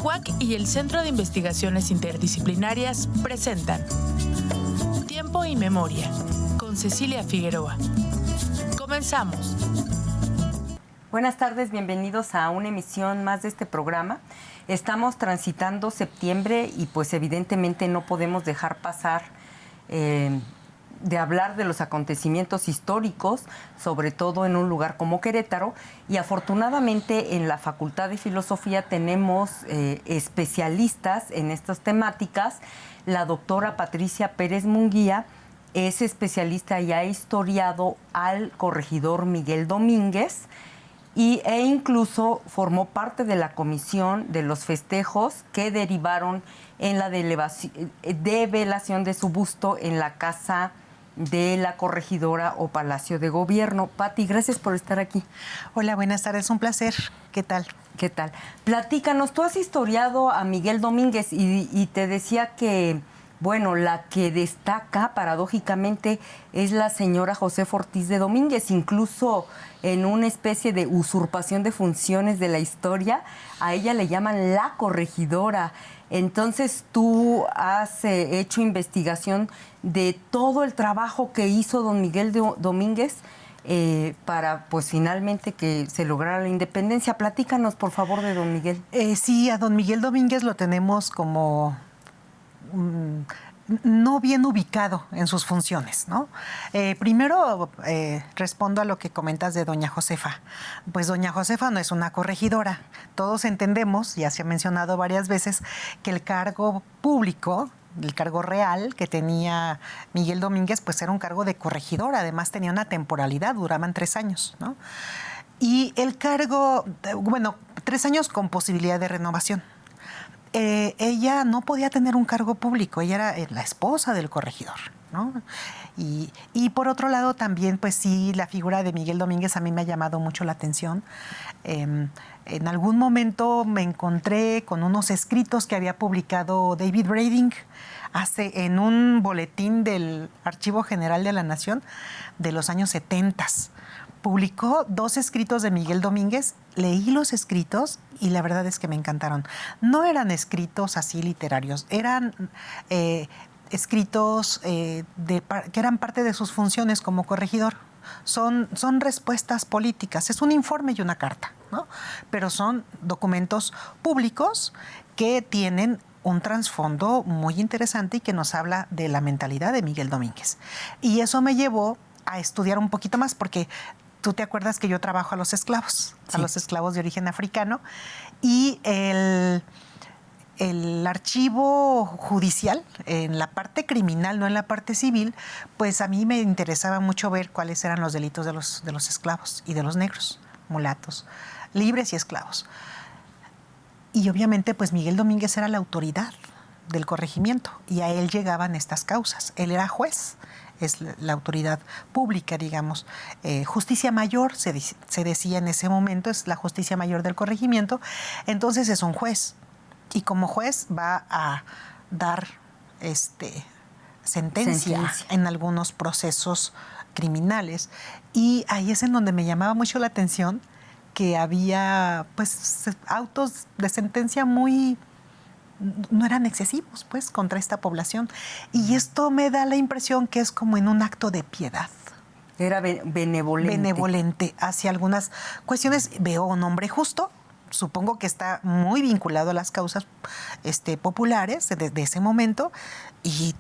CIEHUAC y el Centro de Investigaciones Interdisciplinarias presentan Tiempo y Memoria con Cecilia Figueroa. Comenzamos. Buenas tardes, bienvenidos a una emisión más de este programa. Estamos transitando septiembre y pues evidentemente no podemos dejar pasar de hablar de los acontecimientos históricos, sobre todo en un lugar como Querétaro, y afortunadamente en la Facultad de Filosofía tenemos especialistas en estas temáticas. La doctora Patricia Pérez Munguía es especialista y ha historiado al corregidor Miguel Domínguez e incluso formó parte de la comisión de los festejos que derivaron en la develación de su busto en la casa de la corregidora o Palacio de Gobierno. Pati, gracias por estar aquí. Hola, buenas tardes, un placer. ¿Qué tal? ¿Qué tal? Platícanos, tú has historiado a Miguel Domínguez y te decía que, bueno, la que destaca paradójicamente es la señora Josefa Ortiz de Domínguez, incluso en una especie de usurpación de funciones de la historia, a ella le llaman la corregidora. Entonces tú has hecho investigación de todo el trabajo que hizo don Miguel Domínguez para pues finalmente que se lograra la independencia. Platícanos por favor de don Miguel. Sí, a don Miguel Domínguez lo tenemos como no bien ubicado en sus funciones, ¿no? Primero respondo a lo que comentas de doña Josefa. Pues doña Josefa no es una corregidora. Todos entendemos, ya se ha mencionado varias veces, que el cargo público, el cargo real que tenía Miguel Domínguez, pues era un cargo de corregidora. Además tenía una temporalidad, duraban 3 años, ¿no? Y el cargo, bueno, 3 años con posibilidad de renovación. Ella no podía tener un cargo público, ella era la esposa del corregidor, ¿no? Y por otro lado también, pues sí, la figura de Miguel Domínguez a mí me ha llamado mucho la atención. En algún momento me encontré con unos escritos que había publicado David Brading en un boletín del Archivo General de la Nación de los años 70. Publicó 2 escritos de Miguel Domínguez, leí los escritos y la verdad es que me encantaron. No eran escritos así literarios, eran escritos que eran parte de sus funciones como corregidor. Son respuestas políticas, es un informe y una carta, ¿no? Pero son documentos públicos que tienen un trasfondo muy interesante y que nos habla de la mentalidad de Miguel Domínguez. Y eso me llevó a estudiar un poquito más porque tú te acuerdas que yo trabajo a los esclavos, sí, a los esclavos de origen africano, y el archivo judicial, en la parte criminal, no en la parte civil, pues a mí me interesaba mucho ver cuáles eran los delitos de los esclavos y de los negros, mulatos, libres y esclavos. Y obviamente pues Miguel Domínguez era la autoridad del corregimiento y a él llegaban estas causas. Él era juez, es la autoridad pública, digamos. Justicia mayor, se decía en ese momento, es la justicia mayor del corregimiento. Entonces es un juez. Y como juez va a dar sentencia en algunos procesos criminales. Y ahí es en donde me llamaba mucho la atención que había pues autos de sentencia no eran excesivos, pues, contra esta población. Y esto me da la impresión que es como en un acto de piedad. Era benevolente. Benevolente hacia algunas cuestiones. Veo un hombre justo, supongo que está muy vinculado a las causas populares de ese momento, y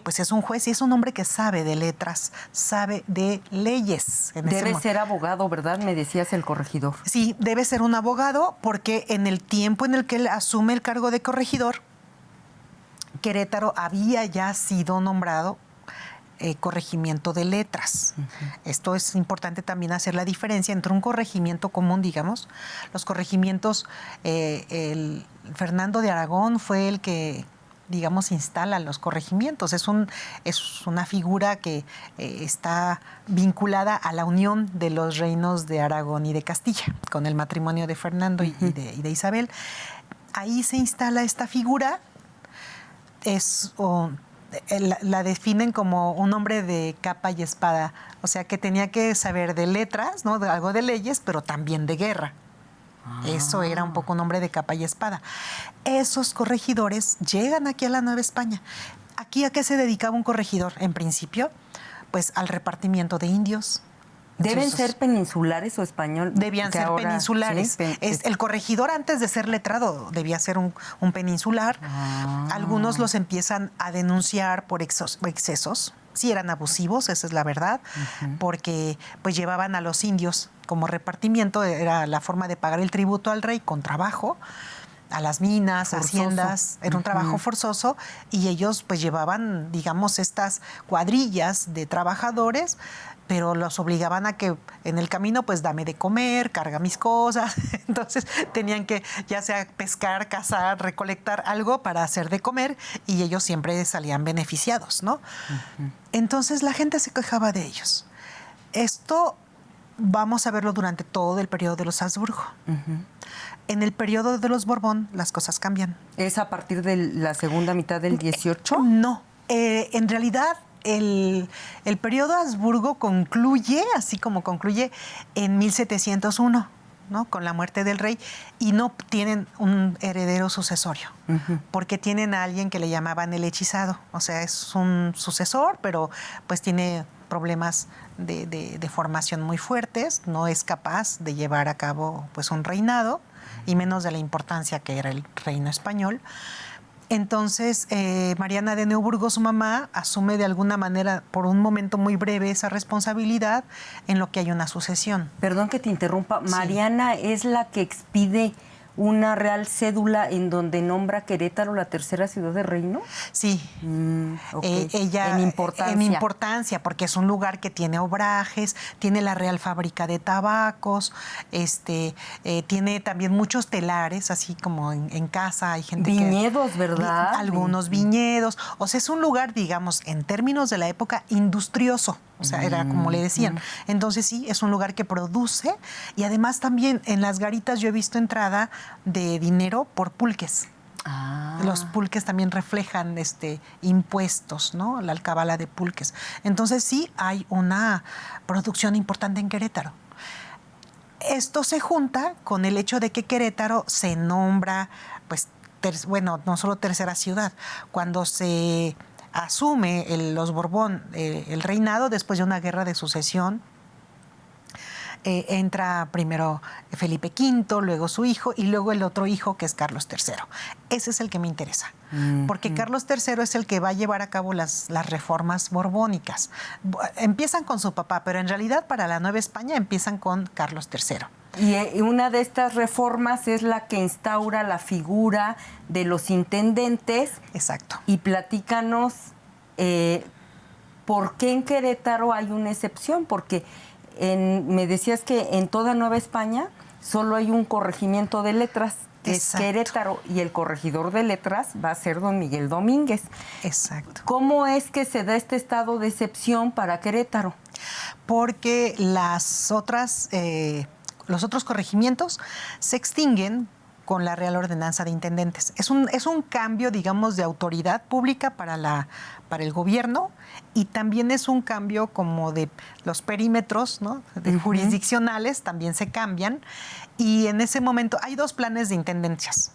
pues es un juez y es un hombre que sabe de letras, sabe de leyes. Debe ser abogado, ¿verdad? Me decías el corregidor. Sí, debe ser un abogado porque en el tiempo en el que él asume el cargo de corregidor, Querétaro había ya sido nombrado corregimiento de letras. Uh-huh. Esto es importante también hacer la diferencia entre un corregimiento común, digamos. Los corregimientos, Fernando de Aragón fue el que, digamos, instala los corregimientos. Es una figura que está vinculada a la unión de los reinos de Aragón y de Castilla, con el matrimonio de Fernando y de Isabel. Ahí se instala esta figura. La definen como un hombre de capa y espada, o sea que tenía que saber de letras, ¿no? Algo de leyes, pero también de guerra. Eso era un poco un hombre de capa y espada. Esos corregidores llegan aquí a la Nueva España. ¿Aquí a qué se dedicaba un corregidor? En principio, pues al repartimiento de indios. ¿Deben ser peninsulares o español? Debían ser ahora, peninsulares. ¿sí? El corregidor, antes de ser letrado, debía ser un peninsular. Algunos los empiezan a denunciar por excesos. Sí, eran abusivos, esa es la verdad, porque pues llevaban a los indios como repartimiento, era la forma de pagar el tributo al rey con trabajo, a las minas, forzoso. Haciendas, era un trabajo forzoso, y ellos pues llevaban, digamos, estas cuadrillas de trabajadores, pero los obligaban a que en el camino, pues dame de comer, carga mis cosas. Entonces tenían que ya sea pescar, cazar, recolectar algo para hacer de comer, y ellos siempre salían beneficiados, ¿no? Entonces la gente se quejaba de ellos. Esto vamos a verlo durante todo el periodo de los Habsburgo. En el periodo de los Borbón las cosas cambian. ¿Es a partir de la segunda mitad del 18? No, en realidad el periodo Habsburgo concluye, así como concluye en 1701, ¿no? Con la muerte del rey, y no tienen un heredero sucesorio, porque tienen a alguien que le llamaban el hechizado. O sea, es un sucesor, pero pues tiene problemas de formación muy fuertes, no es capaz de llevar a cabo pues un reinado, y menos de la importancia que era el reino español. Entonces, Mariana de Neuburgo, su mamá, asume de alguna manera, por un momento muy breve, esa responsabilidad en lo que hay una sucesión. Perdón que te interrumpa. Sí. Mariana es la que expide una real cédula en donde nombra Querétaro la tercera ciudad del reino. Sí. Okay. Ella en importancia. En importancia, porque es un lugar que tiene obrajes, tiene la Real Fábrica de Tabacos, tiene también muchos telares, así como en casa hay gente viñedos, ¿verdad? Algunos viñedos. O sea, es un lugar, digamos, en términos de la época, industrioso. O sea, era como le decían. Entonces sí, es un lugar que produce, y además también en las garitas yo he visto entrada de dinero por pulques. Los pulques también reflejan impuestos, ¿no? La alcabala de pulques. Entonces sí hay una producción importante en Querétaro. Esto se junta con el hecho de que Querétaro se nombra, pues, no solo tercera ciudad, cuando se asume los Borbón el reinado después de una guerra de sucesión. Entra primero Felipe V, luego su hijo, y luego el otro hijo, que es Carlos III. Ese es el que me interesa, porque Carlos III es el que va a llevar a cabo las reformas borbónicas. Empiezan con su papá, pero en realidad para la Nueva España empiezan con Carlos III. Y una de estas reformas es la que instaura la figura de los intendentes. Exacto. Y platícanos por qué en Querétaro hay una excepción, porque me decías que en toda Nueva España solo hay un corregimiento de letras, que Exacto. es Querétaro, y el corregidor de letras va a ser don Miguel Domínguez. Exacto. ¿Cómo es que se da este estado de excepción para Querétaro? Porque los otros corregimientos se extinguen con la Real Ordenanza de Intendentes. Es un cambio, digamos, de autoridad pública para el gobierno, y también es un cambio como de los perímetros, ¿no? Jurisdiccionales también se cambian, y en ese momento hay dos planes de intendencias.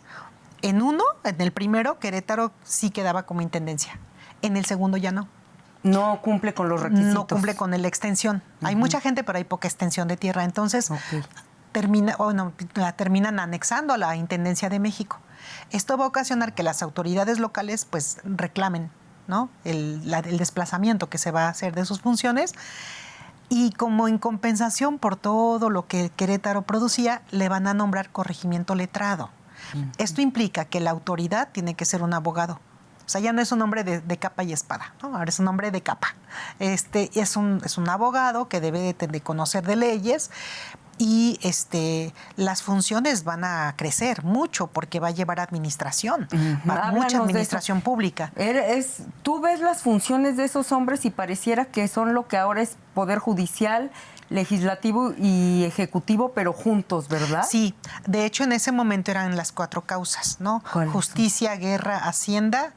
En el primero, Querétaro sí quedaba como intendencia. En el segundo ya no. No cumple con los requisitos. No cumple con la extensión. Hay mucha gente, pero hay poca extensión de tierra. Entonces, la terminan anexando a la Intendencia de México. Esto va a ocasionar que las autoridades locales pues reclamen, ¿no? el desplazamiento que se va a hacer de sus funciones, y como en compensación por todo lo que Querétaro producía, le van a nombrar corregimiento letrado. Esto implica que la autoridad tiene que ser un abogado. O sea, ya no es un hombre de capa y espada, ¿no? Ahora es un hombre de capa. Es un abogado que debe de conocer de leyes, y las funciones van a crecer mucho porque va a llevar administración, mucha administración pública. Tú ves las funciones de esos hombres y pareciera que son lo que ahora es Poder Judicial, Legislativo y Ejecutivo, pero juntos, ¿verdad? Sí, de hecho en ese momento eran las 4 causas, ¿no? Justicia, guerra, hacienda.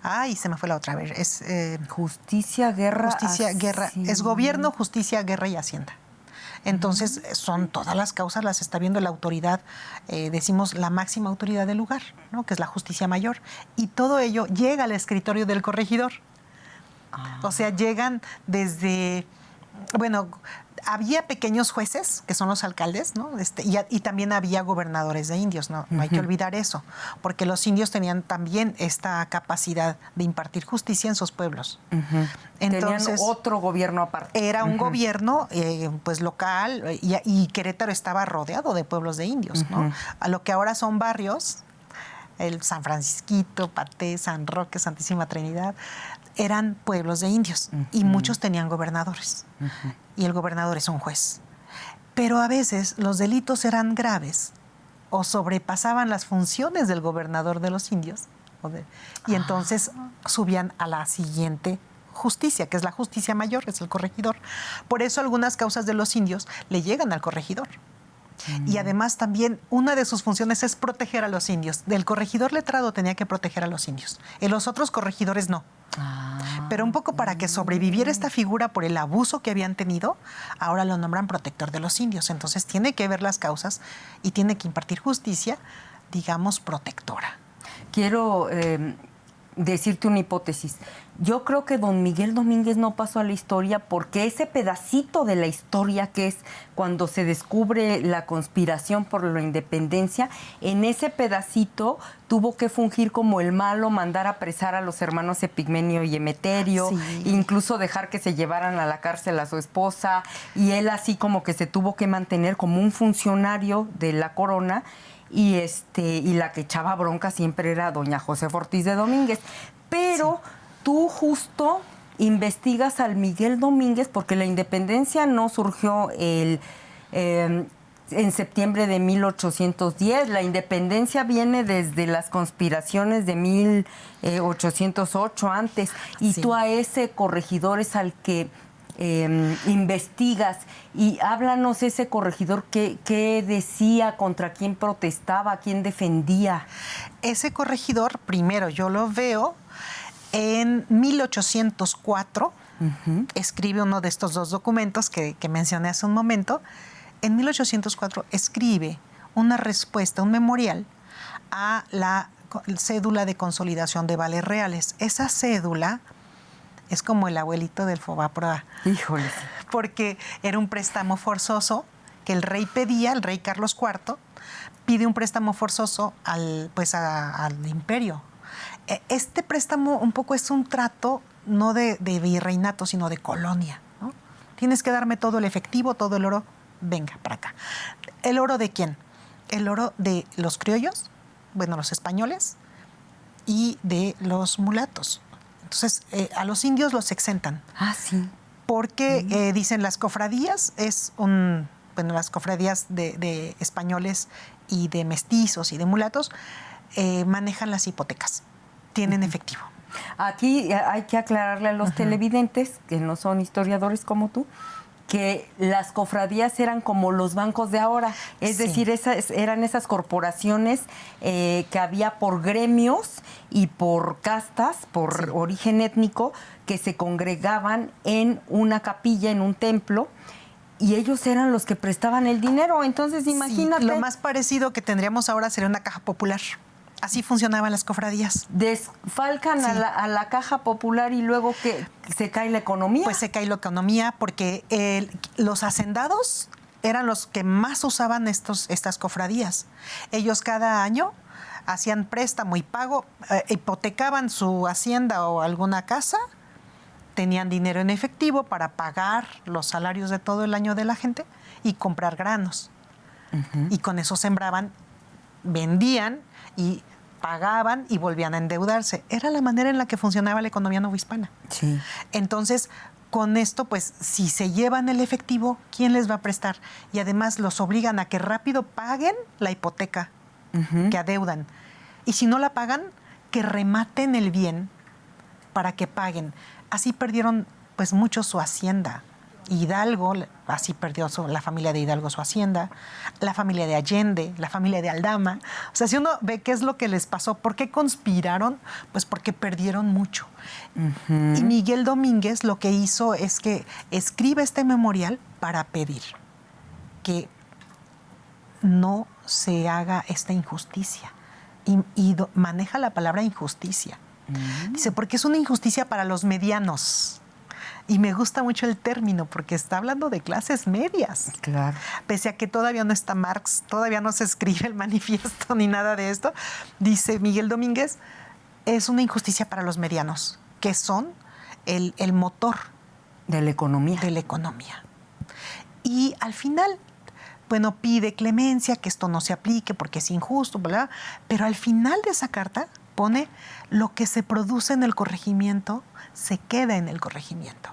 Ay, se me fue la otra vez. Justicia, guerra, guerra. Es gobierno, justicia, guerra y hacienda. Entonces, son todas las causas, las está viendo la autoridad, decimos la máxima autoridad del lugar, ¿no? Que es la justicia mayor. Y todo ello llega al escritorio del corregidor. O sea, llegan desde, bueno, había pequeños jueces, que son los alcaldes, ¿no? Y también había gobernadores de indios, ¿no? No hay que olvidar eso, porque los indios tenían también esta capacidad de impartir justicia en sus pueblos. Entonces, tenían otro gobierno aparte. Era un gobierno, pues, local, y Querétaro estaba rodeado de pueblos de indios, ¿no? A lo que ahora son barrios, el San Francisquito, Paté, San Roque, Santísima Trinidad, eran pueblos de indios y muchos tenían gobernadores. Y el gobernador es un juez. Pero a veces los delitos eran graves o sobrepasaban las funciones del gobernador de los indios. Y entonces subían a la siguiente justicia, que es la justicia mayor, es el corregidor. Por eso algunas causas de los indios le llegan al corregidor. Y además también una de sus funciones es proteger a los indios. Del corregidor letrado tenía que proteger a los indios. En los otros corregidores no. Pero un poco para que sobreviviera esta figura por el abuso que habían tenido, ahora lo nombran protector de los indios. Entonces tiene que ver las causas y tiene que impartir justicia, digamos, protectora. Quiero decirte una hipótesis. Yo creo que don Miguel Domínguez no pasó a la historia porque ese pedacito de la historia que es cuando se descubre la conspiración por la independencia, en ese pedacito tuvo que fungir como el malo, mandar a apresar a los hermanos Epigmenio y Emeterio, incluso dejar que se llevaran a la cárcel a su esposa, y él así como que se tuvo que mantener como un funcionario de la corona. Y la que echaba bronca siempre era doña Josefa Ortiz de Domínguez. Pero tú justo investigas al Miguel Domínguez porque la independencia no surgió en septiembre de 1810. La independencia viene desde las conspiraciones de 1808 antes. Y tú a ese corregidor es al que investigas, y háblanos ese corregidor, ¿qué decía, contra quién protestaba, quién defendía? Ese corregidor, primero yo lo veo en 1804, escribe uno de estos dos documentos que mencioné hace un momento. En 1804 escribe una respuesta, un memorial a la cédula de consolidación de vales reales. Esa cédula es como el abuelito del Fobaproa. Híjole. Porque era un préstamo forzoso que el rey pedía, el rey Carlos IV, pide un préstamo forzoso al imperio. Este préstamo un poco es un trato no de virreinato, sino de colonia, ¿no? Tienes que darme todo el efectivo, todo el oro, venga para acá. ¿El oro de quién? El oro de los criollos, bueno, los españoles, y de los mulatos. Entonces, a los indios los exentan. Ah, sí. Porque dicen las cofradías las cofradías de españoles y de mestizos y de mulatos manejan las hipotecas, tienen efectivo. Aquí hay que aclararle a los televidentes, que no son historiadores como tú, que las cofradías eran como los bancos de ahora, es decir, eran esas corporaciones que había por gremios y por castas, por origen étnico, que se congregaban en una capilla, en un templo, y ellos eran los que prestaban el dinero. Entonces, imagínate. Lo más parecido que tendríamos ahora sería una caja popular. Así funcionaban las cofradías. Desfalcan a la caja popular y luego que se cae la economía. Pues se cae la economía porque los hacendados eran los que más usaban estas cofradías. Ellos cada año hacían préstamo y pago, hipotecaban su hacienda o alguna casa, tenían dinero en efectivo para pagar los salarios de todo el año de la gente y comprar granos. Y con eso sembraban, vendían y pagaban y volvían a endeudarse. Era la manera en la que funcionaba la economía novohispana. Sí. Entonces, con esto, pues, si se llevan el efectivo, ¿quién les va a prestar? Y además los obligan a que rápido paguen la hipoteca que adeudan. Y si no la pagan, que rematen el bien para que paguen. Así perdieron, pues, mucho su hacienda. Hidalgo, así perdió la familia de Hidalgo su hacienda, la familia de Allende, la familia de Aldama. O sea, si uno ve qué es lo que les pasó, ¿por qué conspiraron? Pues porque perdieron mucho. Y Miguel Domínguez lo que hizo es que escribe este memorial para pedir. que no se haga esta injusticia. Y maneja la palabra injusticia. Dice, porque es una injusticia para los medianos. Y me gusta mucho el término porque está hablando de clases medias. Claro. Pese a que todavía no está Marx, todavía no se escribe el manifiesto ni nada de esto, dice Miguel Domínguez, es una injusticia para los medianos, que son el motor de la economía. De la economía. Y al final, bueno, pide clemencia, que esto no se aplique porque es injusto, bla, pero al final de esa carta pone lo que se produce en el corregimiento se queda en el corregimiento.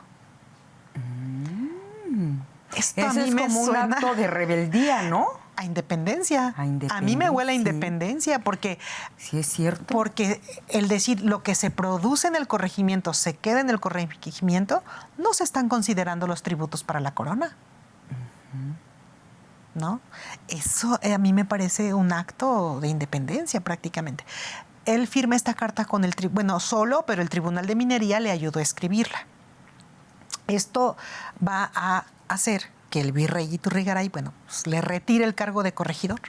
Esto Eso a mí es me como suena un acto de rebeldía, ¿no? a independencia. A independencia. A mí me huele a Sí. independencia porque Sí, es cierto. porque el decir lo que se produce en el corregimiento se queda en el corregimiento, no se están considerando los tributos para la corona. ¿No? Eso a mí me parece un acto de independencia prácticamente. Él firma esta carta con solo, pero el Tribunal de Minería le ayudó a escribirla. Esto va a hacer que el virrey Iturrigaray, pues, le retire el cargo de corregidor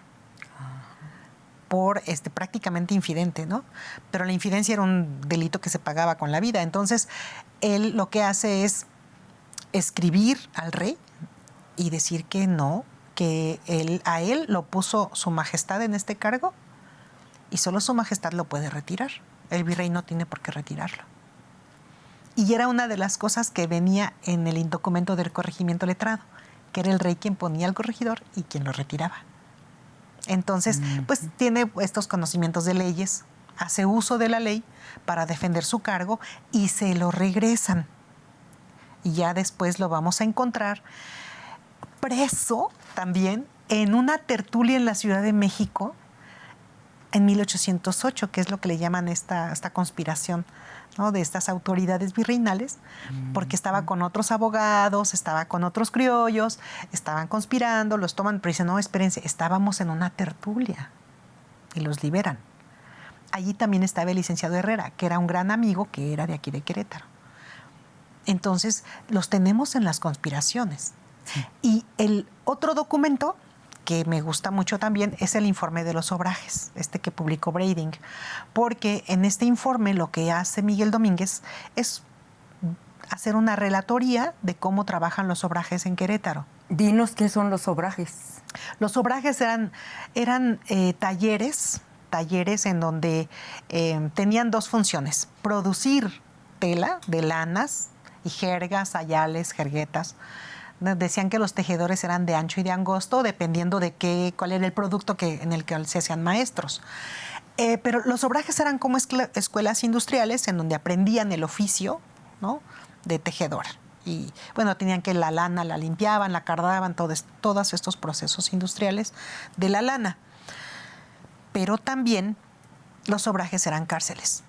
por prácticamente infidente, ¿no? Pero la infidencia era un delito que se pagaba con la vida. Entonces, él lo que hace es escribir al rey y decir que no, que a él lo puso su majestad en este cargo y solo su majestad lo puede retirar. El virrey no tiene por qué retirarlo. Y era una de las cosas que venía en el documento del corregimiento letrado, que era el rey quien ponía al corregidor y quien lo retiraba. Entonces, pues tiene estos conocimientos de leyes, hace uso de la ley para defender su cargo y se lo regresan. Y ya después lo vamos a encontrar preso también en una tertulia en la Ciudad de México en 1808, que es lo que le llaman esta conspiración, ¿no? De estas autoridades virreinales, porque estaba con otros abogados, estaba con otros criollos, estaban conspirando, los toman, pero dicen, no, espérense, estábamos en una tertulia y los liberan. Allí también estaba el licenciado Herrera, que era un gran amigo que era de aquí de Querétaro. Entonces, los tenemos en las conspiraciones. Y el otro documento que me gusta mucho también es el informe de los obrajes, que publicó Brading, porque en este informe lo que hace Miguel Domínguez es hacer una relatoría de cómo trabajan los obrajes en Querétaro. Dinos qué son los obrajes. Los obrajes eran talleres en donde tenían dos funciones: producir tela de lanas y jergas, sayales, jerguetas. Decían que los tejedores eran de ancho y de angosto, dependiendo de cuál era el producto en el que se hacían maestros. Pero los obrajes eran como escuelas industriales en donde aprendían el oficio, ¿no?, de tejedor. Y tenían que la lana la limpiaban, la cardaban, todos estos procesos industriales de la lana. Pero también los obrajes eran cárceles.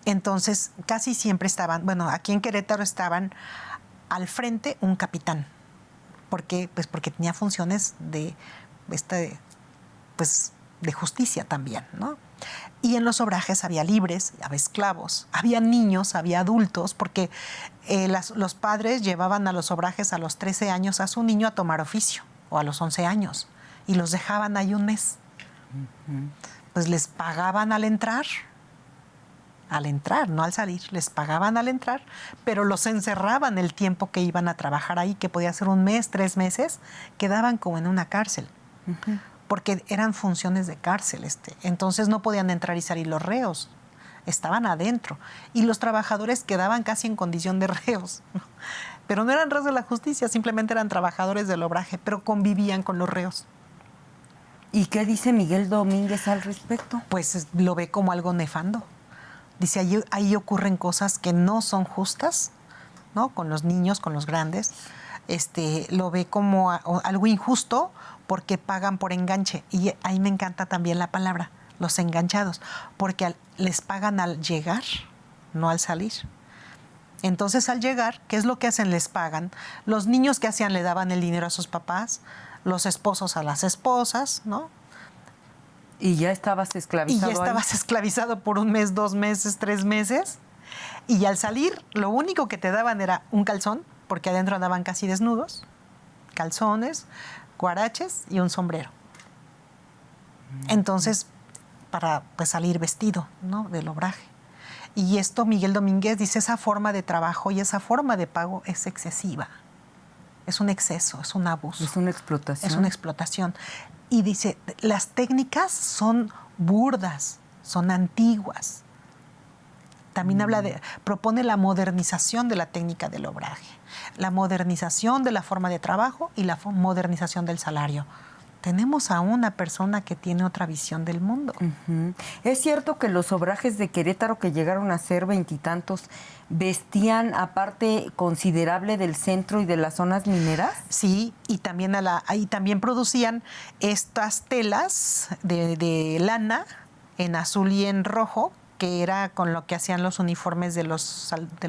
Entonces, casi siempre estaban, aquí en Querétaro estaban al frente un capitán. ¿Por qué? Pues porque tenía funciones de justicia también, ¿no? Y en los obrajes había libres, había esclavos, había niños, había adultos, porque los padres llevaban a los obrajes a los 13 años a su niño a tomar oficio, o a los 11 años, y los dejaban ahí un mes. Pues les pagaban al entrar, no al salir, les pagaban al entrar, pero los encerraban el tiempo que iban a trabajar ahí, que podía ser un mes, 3 meses, quedaban como en una cárcel, porque eran funciones de cárcel. Entonces no podían entrar y salir los reos, estaban adentro, y los trabajadores quedaban casi en condición de reos, pero no eran reos de la justicia, simplemente eran trabajadores del obraje, pero convivían con los reos. ¿Y qué dice Miguel Domínguez al respecto? Pues lo ve como algo nefando. Dice, ahí ocurren cosas que no son justas, ¿no?, con los niños, con los grandes. Lo ve como algo injusto porque pagan por enganche. Y ahí me encanta también la palabra, los enganchados, porque les pagan al llegar, no al salir. Entonces, al llegar, ¿qué es lo que hacen? Les pagan. Los niños, ¿qué hacían? Le daban el dinero a sus papás, los esposos a las esposas, ¿no? Y ya estabas esclavizado. Y ya estabas esclavizado por 1 mes, 2 meses, 3 meses. Y al salir, lo único que te daban era un calzón, porque adentro andaban casi desnudos, calzones, guaraches y un sombrero. Entonces, para pues, salir vestido, ¿no?, del obraje. Y esto Miguel Domínguez dice, esa forma de trabajo y esa forma de pago es excesiva. Es un exceso, es un abuso. Es una explotación. Es una explotación. Y dice, las técnicas son burdas, son antiguas. También propone la modernización de la técnica del obraje, la modernización de la forma de trabajo y la modernización del salario. Tenemos a una persona que tiene otra visión del mundo. Uh-huh. ¿Es cierto que los obrajes de Querétaro, que llegaron a ser 20 y tantos, vestían aparte considerable del centro y de las zonas mineras? Sí, y también, también producían estas telas de lana en azul y en rojo, que era con lo que hacían los uniformes de los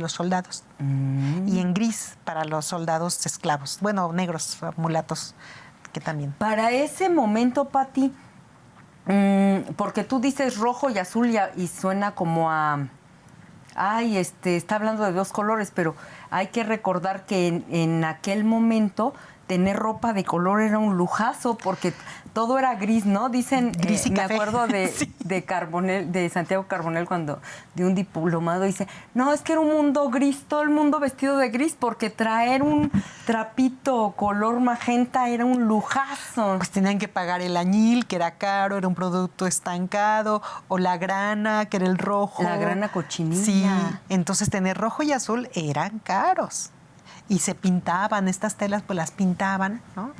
soldados. Y en gris para los soldados esclavos. Bueno, negros, mulatos, que también. Para ese momento, Pati, porque tú dices rojo y azul y suena como a... Ay, está hablando de dos colores, pero hay que recordar que en aquel momento tener ropa de color era un lujazo, porque todo era gris, ¿no? Dicen, gris y me café. acuerdo Sí. de Carbonell, de Santiago Carbonell, cuando de un diplomado, dice, no, es que era un mundo gris, todo el mundo vestido de gris, porque traer un trapito color magenta era un lujazo. Pues tenían que pagar el añil, que era caro, era un producto estancado, o la grana, que era el rojo. La grana cochinilla. Sí, entonces tener rojo y azul eran caros. Y se pintaban, estas telas pues las pintaban, ¿no?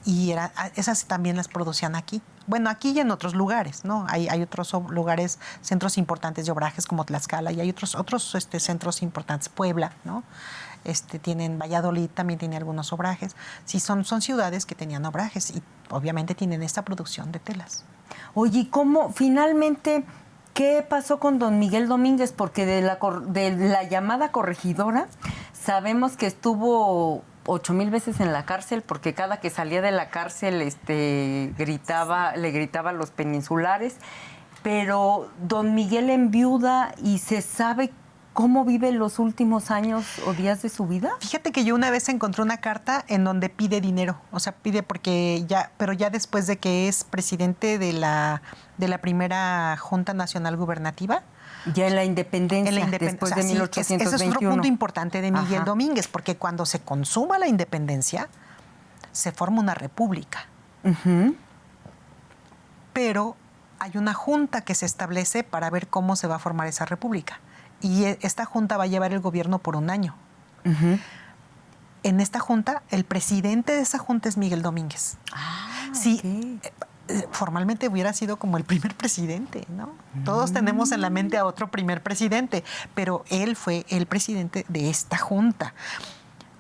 Y esas también las producían aquí. Bueno, aquí y en otros lugares, ¿no? Hay otros lugares, centros importantes de obrajes como Tlaxcala, y hay otros centros importantes, Puebla, ¿no? Tienen Valladolid, también tiene algunos obrajes. Sí, son ciudades que tenían obrajes y obviamente tienen esta producción de telas. Oye, ¿y cómo finalmente qué pasó con don Miguel Domínguez? Porque de la llamada corregidora sabemos que estuvo 8,000 veces en la cárcel, porque cada que salía de la cárcel le gritaba a los peninsulares, pero don Miguel enviuda y se sabe cómo vive los últimos años o días de su vida. Fíjate que yo una vez encontré una carta en donde pide dinero, o sea, pide pero ya después de que es presidente de la primera Junta Nacional Gubernativa. Ya en la independencia, después de 1821. Ese es otro punto importante de Miguel Ajá. Domínguez, porque cuando se consuma la independencia, se forma una república. Uh-huh. Pero hay una junta que se establece para ver cómo se va a formar esa república. Y esta junta va a llevar el gobierno por un año. Uh-huh. En esta junta, el presidente de esa junta es Miguel Domínguez. Sí, okay. Formalmente hubiera sido como el primer presidente, ¿no? Todos tenemos en la mente a otro primer presidente, pero él fue el presidente de esta junta.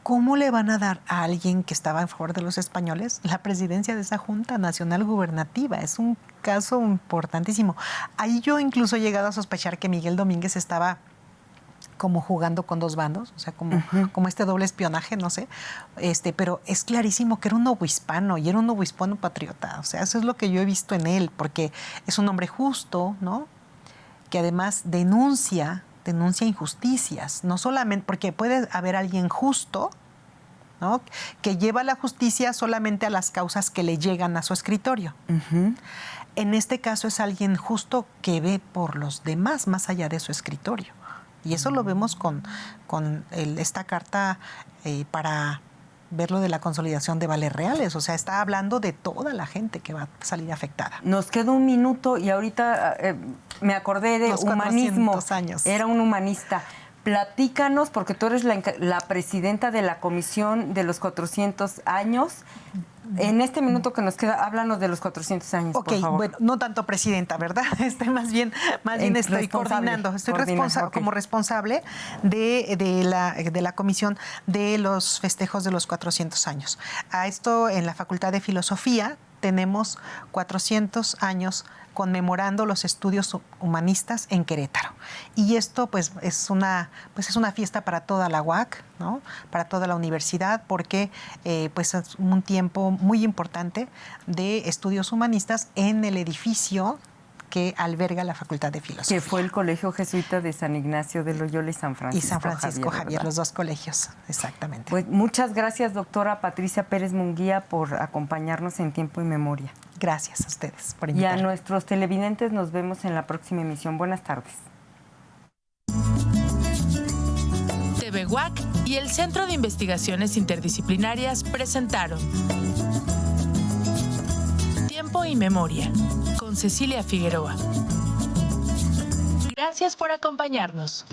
¿Cómo le van a dar a alguien que estaba en favor de los españoles la presidencia de esa Junta Nacional Gubernativa? Es un caso importantísimo. Ahí yo incluso he llegado a sospechar que Miguel Domínguez estaba como jugando con dos bandos, o sea, como este doble espionaje, no sé, pero es clarísimo que era un novohispano y era un novohispano patriota, o sea, eso es lo que yo he visto en él, porque es un hombre justo, ¿no? Que además denuncia injusticias, no solamente, porque puede haber alguien justo, ¿no?, que lleva la justicia solamente a las causas que le llegan a su escritorio. Uh-huh. En este caso es alguien justo que ve por los demás más allá de su escritorio. Y eso lo vemos con esta carta para ver lo de la consolidación de vales reales. O sea, está hablando de toda la gente que va a salir afectada. Nos queda un minuto y ahorita me acordé de los humanismo. Años. Era un humanista. Platícanos, porque tú eres la presidenta de la Comisión de los 400 años. En este minuto que nos queda, háblanos de los 400 años, por favor. Bueno, no tanto presidenta, ¿verdad? Más bien estoy coordinando. Estoy como responsable de la comisión de los festejos de los 400 años. A esto, en la Facultad de Filosofía, tenemos 400 años conmemorando los estudios humanistas en Querétaro. Y esto pues es una fiesta para toda la UAC, ¿no?, para toda la universidad, porque pues es un tiempo muy importante de estudios humanistas en el edificio que alberga la Facultad de Filosofía. Que fue el Colegio Jesuita de San Ignacio de Loyola y San Francisco, Y San Francisco Javier, ¿verdad? los dos colegios, exactamente. Pues muchas gracias, doctora Patricia Pérez Munguía, por acompañarnos en Tiempo y Memoria. Gracias a ustedes por Y a invitarme. nuestros televidentes nos vemos en la próxima emisión. Buenas tardes. TV UAC y el Centro de Investigaciones Interdisciplinarias presentaron Tiempo y Memoria con Cecilia Figueroa. Gracias por acompañarnos.